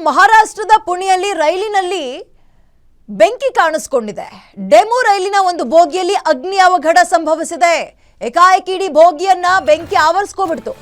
ಮಹಾರಾಷ್ಟ್ರದ ಪುಣೆಯಲ್ಲಿ ರೈಲಿನಲ್ಲಿ ಬೆಂಕಿ ಕಾಣಿಸಿಕೊಂಡಿದೆ. ಡೆಮು ರೈಲಿನ ಒಂದು ಬೋಗಿಯಲ್ಲಿ ಅಗ್ನಿ ಅವಘಡ ಸಂಭವಿಸಿದೆ. ಏಕಾಏಕಿ ಇಡೀ ಬೋಗಿಯನ್ನ ಬೆಂಕಿ ಆವರಿಸಿಕೊಂಡಿತು.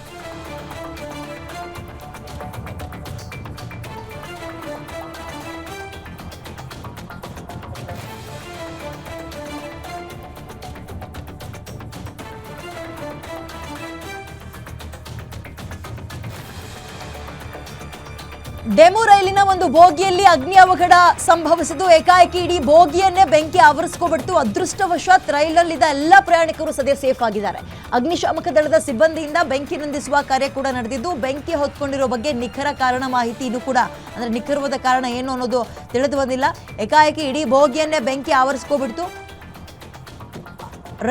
ಡೆಮು ರೈಲಿನ ಒಂದು ಬೋಗಿಯಲ್ಲಿ ಅಗ್ನಿ ಅವಘಡ ಸಂಭವಿಸಿದ್ದು. ಏಕಾಏಕಿ ಇಡೀ ಬೋಗಿಯನ್ನೇ ಬೆಂಕಿ ಆವರಿಸಿಕೊಂಡಿತು. ಅದೃಷ್ಟವಶಾತ್ ರೈಲಲ್ಲಿದ್ದ ಎಲ್ಲ ಪ್ರಯಾಣಿಕರು ಸದ್ಯ ಸೇಫ್ ಆಗಿದ್ದಾರೆ. ಅಗ್ನಿಶಾಮಕ ದಳದ ಸಿಬ್ಬಂದಿಯಿಂದ ಬೆಂಕಿ ನಂದಿಸುವ ಕಾರ್ಯ ಕೂಡ ನಡೆದಿದ್ದು, ಬೆಂಕಿ ಹೊತ್ಕೊಂಡಿರೋ ಬಗ್ಗೆ ನಿಖರ ಕಾರಣ ಮಾಹಿತಿ ಇನ್ನೂ ಕೂಡ ಅಂದ್ರೆ ನಿಖರವಾದ ಕಾರಣ ಏನು ಅನ್ನೋದು ತಿಳಿದು ಬಂದಿಲ್ಲ. ಏಕಾಏಕಿ ಇಡೀ ಬೋಗಿಯನ್ನೇ ಬೆಂಕಿ ಆವರಿಸಿಕೊಂಡಿತು.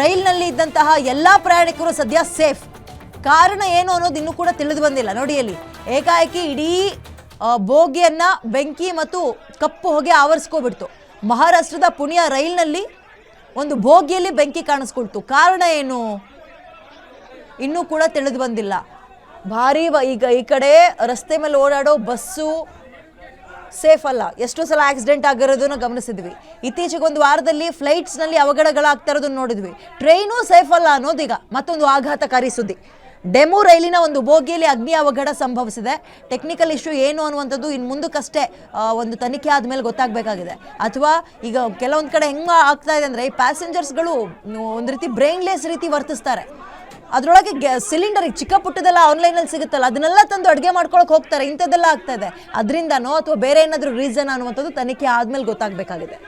ರೈಲ್ನಲ್ಲಿ ಇದ್ದಂತಹ ಎಲ್ಲಾ ಪ್ರಯಾಣಿಕರು ಸದ್ಯ ಸೇಫ್. ಕಾರಣ ಏನು ಅನ್ನೋದು ಇನ್ನೂ ಕೂಡ ತಿಳಿದು ಬಂದಿಲ್ಲ. ನೋಡಿ ಅಲ್ಲಿ ಏಕಾಏಕಿ ಇಡೀ ಬೋಗಿಯನ್ನ ಬೆಂಕಿ ಮತ್ತು ಕಪ್ಪು ಹೊಗೆ ಆವರಿಸ್ಕೊಬಿಡ್ತು. ಮಹಾರಾಷ್ಟ್ರದ ಪುಣೆಯ ರೈಲ್ನಲ್ಲಿ ಒಂದು ಬೋಗಿಯಲ್ಲಿ ಬೆಂಕಿ ಕಾಣಿಸ್ಕೊಳ್ತು. ಕಾರಣ ಏನು ಇನ್ನೂ ಕೂಡ ತಿಳಿದು ಬಂದಿಲ್ಲ. ಭಾರಿ ಈಗ ಈ ಕಡೆ ರಸ್ತೆ ಮೇಲೆ ಓಡಾಡೋ ಬಸ್ಸು ಸೇಫ್ ಅಲ್ಲ. ಎಷ್ಟೋ ಸಲ ಆಕ್ಸಿಡೆಂಟ್ ಆಗಿರೋದನ್ನ ಗಮನಿಸಿದ್ವಿ. ಇತ್ತೀಚೆಗೆ ಒಂದು ವಾರದಲ್ಲಿ ಫ್ಲೈಟ್ಸ್ನಲ್ಲಿ ಅವಘಡಗಳಾಗ್ತಾ ಇರೋದನ್ನ ನೋಡಿದ್ವಿ. ಟ್ರೈನು ಸೇಫ್ ಅಲ್ಲ ಅನ್ನೋದೀಗ ಮತ್ತೊಂದು ಆಘಾತಕಾರಿ ಸುದ್ದಿ. ಡೆಮು ರೈಲಿನ ಒಂದು ಬೋಗಿಯಲ್ಲಿ ಅಗ್ನಿ ಅವಘಡ ಸಂಭವಿಸಿದೆ. ಟೆಕ್ನಿಕಲ್ ಇಶ್ಯೂ ಏನು ಅನ್ನುವಂಥದ್ದು ಇನ್ನು ಮುಂದಕ್ಕಷ್ಟೇ ಒಂದು ತನಿಖೆ ಆದಮೇಲೆ ಗೊತ್ತಾಗಬೇಕಾಗಿದೆ. ಅಥವಾ ಈಗ ಕೆಲವೊಂದು ಕಡೆ ಹೆಂಗೆ ಆಗ್ತಾ ಇದೆ ಅಂದರೆ, ಈ ಪ್ಯಾಸೆಂಜರ್ಸ್ಗಳು ಒಂದು ರೀತಿ ಬ್ರೈನ್ಲೆಸ್ ರೀತಿ ವರ್ತಿಸ್ತಾರೆ. ಅದರೊಳಗೆ ಸಿಲಿಂಡರ್ ಚಿಕ್ಕ ಪುಟ್ಟದೆಲ್ಲ ಆನ್ಲೈನಲ್ಲಿ ಸಿಗುತ್ತಲ್ಲ, ಅದನ್ನೆಲ್ಲ ತಂದು ಅಡುಗೆ ಮಾಡ್ಕೊಳಕ್ಕೆ ಹೋಗ್ತಾರೆ. ಇಂಥದ್ದೆಲ್ಲ ಆಗ್ತಾ ಇದೆ. ಅದರಿಂದನೋ ಅಥವಾ ಬೇರೆ ಏನಾದರೂ ರೀಸನ್ ಅನ್ನುವಂಥದ್ದು ತನಿಖೆ ಆದಮೇಲೆ ಗೊತ್ತಾಗಬೇಕಾಗಿದೆ.